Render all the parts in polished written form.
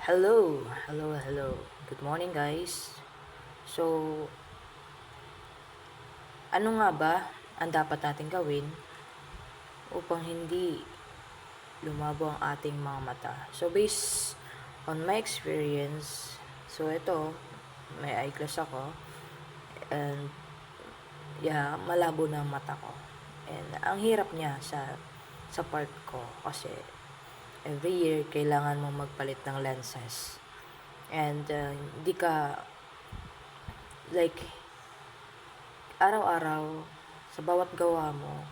Hello. Good morning, guys. So, ano nga ba ang dapat natin gawin upang hindi lumabo ang ating mga mata? So, based on my experience, so ito, may eyeglass ako, and yeah, malabo na ang mata ko. And ang hirap niya sa part ko kasi every year kailangan mong magpalit ng lenses. And hindi ka like araw-araw, sa bawat gawa mo,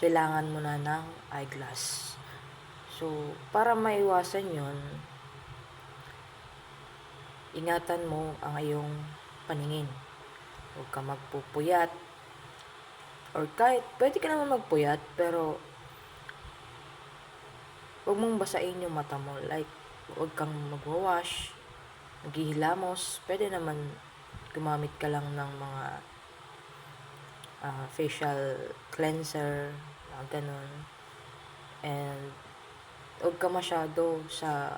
kailangan mo na ng eyeglass. So, para maiwasan yon, ingatan mo ang iyong paningin. Huwag ka magpupuyat. Or kahit, pwede ka naman magpuyat, pero huwag mong basain yung mata mo. Like, huwag kang magwawash, maghihilamos. Pwede naman gumamit ka lang ng mga facial cleanser, ganun. And huwag ka masyado sa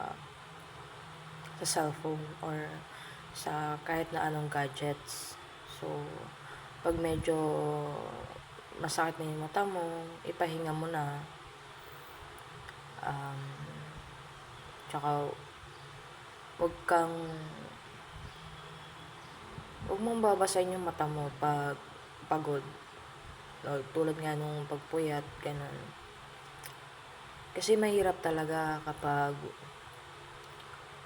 cellphone or sa kahit na anong gadgets. So, pag medyo masakit na yung mata mo, ipahinga mo na. Tsaka, huwag kang huwag mong babasahin yung mata mo pag pagod. Tulad nga nung pagpuyat, ganun. Kasi mahirap talaga kapag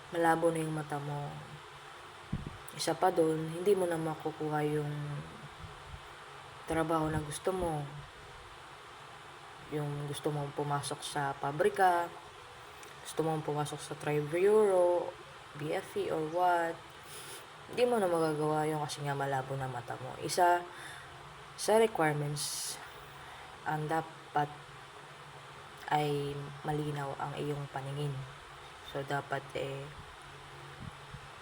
malabo na yung mata mo. Isa pa doon, hindi mo na makukuha yung trabaho na gusto mo. Yung gusto mong pumasok sa pabrika, gusto mong pumasok sa Tri-Bureau, BFE or what. Hindi mo na magagawa yung kasi nga malabo na mata mo. Isa sa requirements, ang dapat ay malinaw ang iyong paningin. So, dapat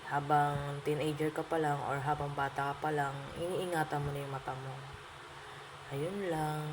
habang teenager ka pa lang or habang bata ka pa lang, iniingatan mo na yung mata mo. Ayun lang.